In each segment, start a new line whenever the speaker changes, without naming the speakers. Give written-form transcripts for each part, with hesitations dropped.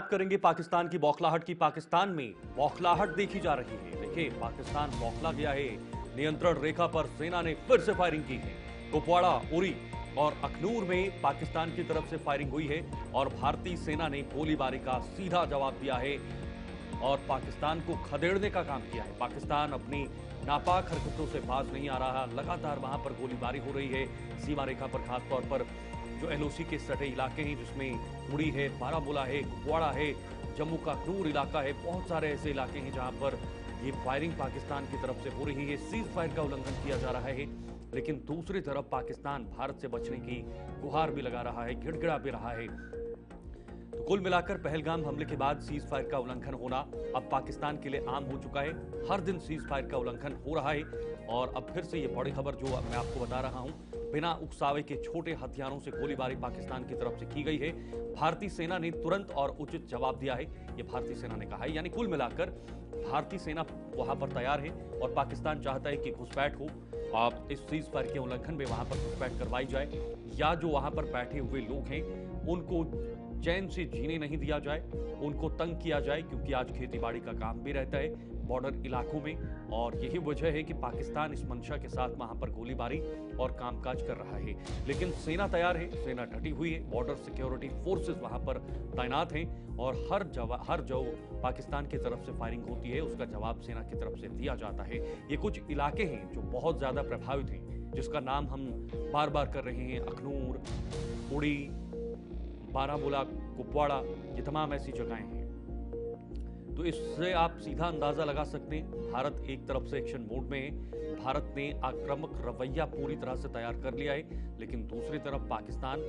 बात करेंगे पाकिस्तान की बौखलाहट की। पाकिस्तान में बौखलाहट देखी जा रही है। देखिए, पाकिस्तान बौखला गया है। नियंत्रण रेखा पर सेना ने फिर से फायरिंग की है। कुपवाड़ा, उरी और अखनूर में पाकिस्तान की तरफ से फायरिंग हुई है और भारतीय सेना ने गोलीबारी का सीधा जवाब दिया है और पाकिस्तान को खदेड़ने का काम किया है। पाकिस्तान अपनी नापाक हरकतों से बाज नहीं आ रहा। लगातार वहां पर गोलीबारी हो रही है। सीमा रेखा पर खासतौर पर जो एलओसी के सटे इलाके हैं, जिसमें उड़ी है, बारामूला है, कुपवाड़ा है, जम्मू का अखनूर इलाका है, बहुत सारे ऐसे इलाके हैं जहां पर ये फायरिंग पाकिस्तान की तरफ से हो रही है। सीज फायर का उल्लंघन किया जा रहा है, लेकिन दूसरी तरफ पाकिस्तान भारत से बचने की गुहार भी लगा रहा है, गिड़गिड़ा भी रहा है। तो कुल मिलाकर पहलगाम हमले के बाद सीज फायर का उल्लंघन होना अब पाकिस्तान के लिए आम हो चुका है। हर दिन सीज फायर का उल्लंघन हो रहा है और अब फिर से ये बड़ी खबर जो मैं आपको बता रहा हूं, बिना उकसावे के छोटे हथियारों से गोलीबारी पाकिस्तान की तरफ से की गई है। भारतीय सेना ने तुरंत और उचित जवाब दिया है, ये भारतीय सेना ने कहा है। यानी कुल मिलाकर भारतीय सेना वहां पर तैयार है और पाकिस्तान चाहता है कि घुसपैठ हो। आप इस सीज फायर के उल्लंघन में वहां पर घुसपैठ करवाई जाए या जो वहां पर बैठे हुए लोग हैं उनको चैन से जीने नहीं दिया जाए, उनको तंग किया जाए, क्योंकि आज खेतीबाड़ी का काम भी रहता है बॉर्डर इलाकों में और यही वजह है कि पाकिस्तान इस मंशा के साथ वहां पर गोलीबारी और कामकाज कर रहा है। लेकिन सेना तैयार है, सेना डटी हुई है, बॉर्डर सिक्योरिटी फोर्सेस वहां पर तैनात हैं और हर जो पाकिस्तान की तरफ से फायरिंग होती है उसका जवाब सेना की तरफ से दिया जाता है। ये कुछ इलाके हैं जो बहुत ज्यादा प्रभावित हैं, जिसका नाम हम बार बार कर रहे हैं, अखनूर, उड़ी, बारामूला, कुपवाड़ा, ये तमाम ऐसी जगहें हैं। तो इससे आप सीधा अंदाजा लगा सकते हैं, भारत एक तरफ से एक्शन मोड में है, भारत ने आक्रामक रवैया पूरी तरह से तैयार कर लिया है, लेकिन दूसरी तरफ पाकिस्तान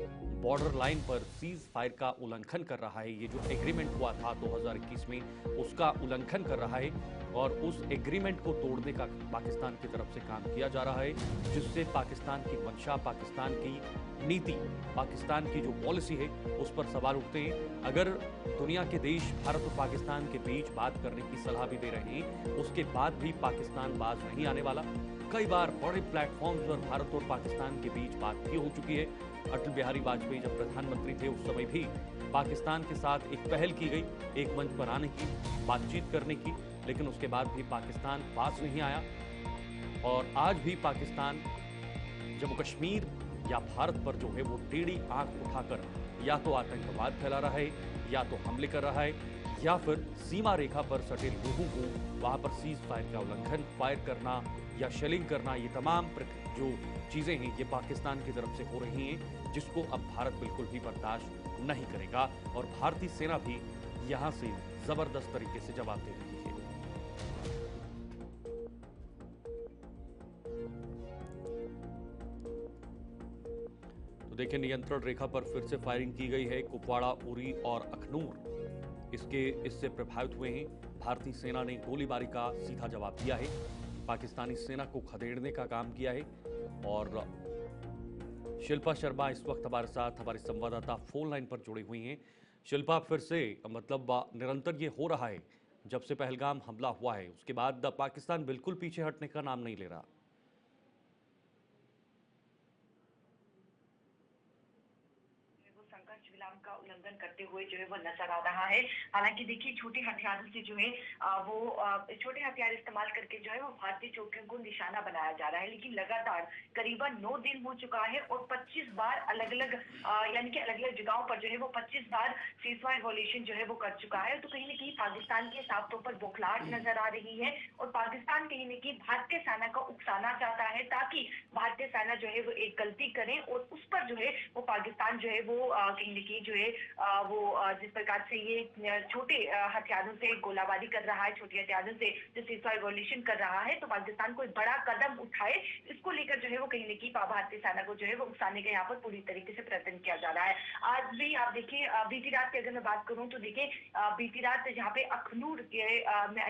बॉर्डर लाइन पर सीज फायर का उल्लंघन कर रहा है। ये जो एग्रीमेंट हुआ था 2021 में, उसका उल्लंघन कर रहा है और उस एग्रीमेंट को तोड़ने का पाकिस्तान की तरफ से काम किया जा रहा है, जिससे पाकिस्तान की मंशा, पाकिस्तान की नीति, पाकिस्तान की जो पॉलिसी है उस पर सवाल उठते हैं। अगर दुनिया के देश भारत और पाकिस्तान के बीच बात करने की सलाह भी दे रहे हैं, उसके बाद भी पाकिस्तान बाज नहीं आने वाला। कई बार बड़े प्लेटफॉर्म पर भारत और पाकिस्तान के बीच बात भी हो चुकी है। अटल बिहारी वाजपेयी जब प्रधानमंत्री थे उस समय भी पाकिस्तान के साथ एक पहल की गई, एक मंच पर आने की, बातचीत करने की, लेकिन उसके बाद भी पाकिस्तान पास नहीं आया। और आज भी पाकिस्तान जम्मू कश्मीर या भारत पर जो है वो टेढ़ी आंख उठाकर या तो आतंकवाद फैला रहा है, या तो हमले कर रहा है, या फिर सीमा रेखा पर सटे लोगों को वहां पर सीज फायर का उल्लंघन, फायर करना या शेलिंग करना, ये तमाम जो चीजें हैं ये पाकिस्तान की तरफ से हो रही हैं, जिसको अब भारत बिल्कुल भी बर्दाश्त नहीं करेगा और भारतीय सेना भी यहां से जबरदस्त तरीके से जवाब दे रही है। तो देखिए, नियंत्रण रेखा पर फिर से फायरिंग की गई है। कुपवाड़ा, उरी और अखनूर इससे प्रभावित हुए हैं। भारतीय सेना ने गोलीबारी का सीधा जवाब दिया है, पाकिस्तानी सेना को खदेड़ने का काम किया है। और शिल्पा शर्मा इस वक्त हमारे साथ, हमारे संवाददाता फोन लाइन पर जुड़ी हुई हैं। शिल्पा, फिर से मतलब निरंतर ये हो रहा है, जब से पहलगाम हमला हुआ है उसके बाद पाकिस्तान बिल्कुल पीछे हटने का नाम नहीं ले रहा।
संघर्ष विराम का उल्लंघन करते हुए जो है वो नजर आ रहा है। हालांकि देखिए, छोटे हथियारों से जो है छोटे हथियार इस्तेमाल करके जो है वो भारतीय चौकियों को निशाना बनाया जा रहा है, लेकिन लगातार करीबन 9 दिन हो चुका है और 25 बार अलग अलग यानी कि अलग अलग जगहों पर जो है वो 25 बार सीज फायर वॉयलेशन जो है वो कर चुका है। तो कहीं ना कहीं पाकिस्तान के साफ तौर पर बौखलाहट नजर आ रही है और पाकिस्तान कहीं ना कहीं भारतीय सेना को उकसाना चाहता है, ताकि भारतीय सेना जो है वो एक गलती करे और उस पर जो है वो पाकिस्तान जो है वो कहीं न कहीं जो है जिस प्रकार से ये छोटे हथियारों से गोलाबारी कर रहा है, छोटे हथियारों से जो सीज फायर वॉयलेशन कर रहा है, तो पाकिस्तान कोई बड़ा कदम उठाए, इसको लेकर जो है वो कहीं न कहीं भारतीय सेना को जो है वो उकसाने का यहाँ पर पूरी तरीके से प्रयत्न किया जा रहा है। आज भी आप देखिए, बीती रात की अगर मैं बात करूँ तो देखिए, बीती रात जहाँ पे अखनूर के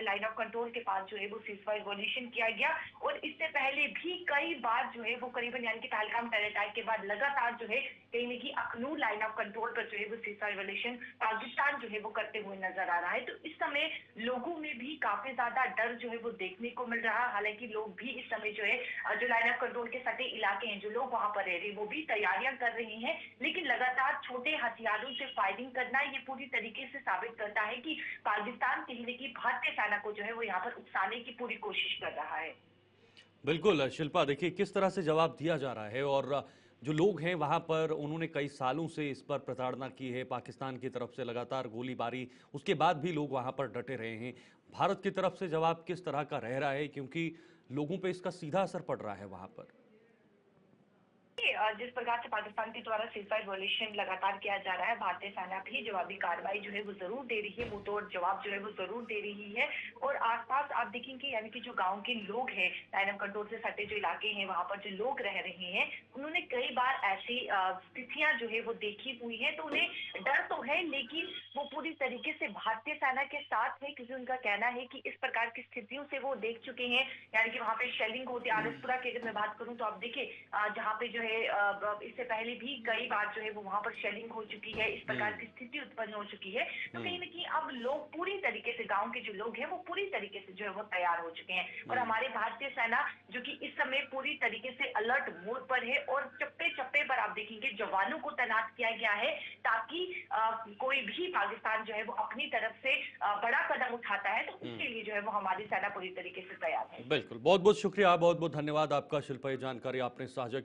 लाइन ऑफ कंट्रोल के पास जो है वो सीज फायर वॉयलेशन किया गया और इससे पहले भी कई बार जो है वो करीबन यानी कि पहलगाम टेरर अटैक के बाद लगातार जो है कहीं न कहीं अखनूर लाइन ऑफ कंट्रोल पर जो है वो सीज़फायर वायलेशन पाकिस्तान जो है वो करते हुए नजर आ रहा है। तो इस समय लोगों में भी काफी ज्यादा डर जो है वो देखने को मिल रहा है। हालांकि लोग भी इस समय जो है जो लाइन ऑफ कंट्रोल के सटे इलाके हैं, जो लोग वहां पर रह रहे हैं, वो भी तैयारियां कर रहे हैं। लेकिन लगातार छोटे हथियारों से फायरिंग करना ये पूरी तरीके से साबित करता है कि पाकिस्तान कहीं न कहीं भारतीय सेना को जो है वो यहाँ पर उकसाने की पूरी कोशिश कर रहा है।
बिल्कुल शिल्पा, देखिए किस तरह से जवाब दिया जा रहा है और जो लोग हैं वहां पर उन्होंने कई सालों से इस पर प्रताड़ना की है, पाकिस्तान की तरफ से लगातार गोलीबारी, उसके बाद भी लोग वहां पर डटे रहे हैं। भारत की तरफ से जवाब किस तरह का रह रहा है, क्योंकि लोगों पे इसका सीधा असर पड़ रहा है वहां पर।
जिस प्रकार से पाकिस्तान के द्वारा सीज़फायर वायलेशन लगातार किया जा रहा है, भारतीय सेना भी जवाबी कार्रवाई जो है वो जरूर दे रही है, मुंहतोड़ जवाब जो है वो जरूर दे रही है। और आसपास आप देखेंगे यानी कि जो गांव के लोग हैं, लाइन ऑफ कंट्रोल से सटे जो इलाके हैं, वहां पर जो लोग रह रहे हैं, उन्होंने कई बार ऐसी स्थितियां जो है वो देखी हुई है। तो उन्हें डर तो है, लेकिन वो पूरी तरीके से भारतीय सेना के साथ है, क्योंकि उनका कहना है कि इस प्रकार की स्थितियों से वो देख चुके हैं। यानी कि वहां पे शेलिंग होती है। आलसपुरा की अगर मैं बात करूं तो आप देखिए जहाँ पे जो है इससे पहले भी कई बार जो है वो वहां पर शेलिंग हो चुकी है, इस प्रकार की स्थिति उत्पन्न हो चुकी है। तो कहीं न कहीं अब लोग पूरी तरीके से, गांव के जो लोग हैं वो पूरी तरीके से जो है वो तैयार हो चुके हैं। और हमारी भारतीय सेना जो कि इस समय पूरी तरीके से अलर्ट मोड पर है, और चप्पे चप्पे पर आप देखेंगे जवानों को तैनात किया गया है, ताकि कोई भी पाकिस्तान जो है वो अपनी तरफ से बड़ा कदम उठाता है तो उसके लिए जो है वो हमारी सेना पूरी तरीके से तैयार है।
बिल्कुल, बहुत बहुत शुक्रिया, बहुत बहुत धन्यवाद आपका शिल्पा, ये जानकारी आपने साझा की।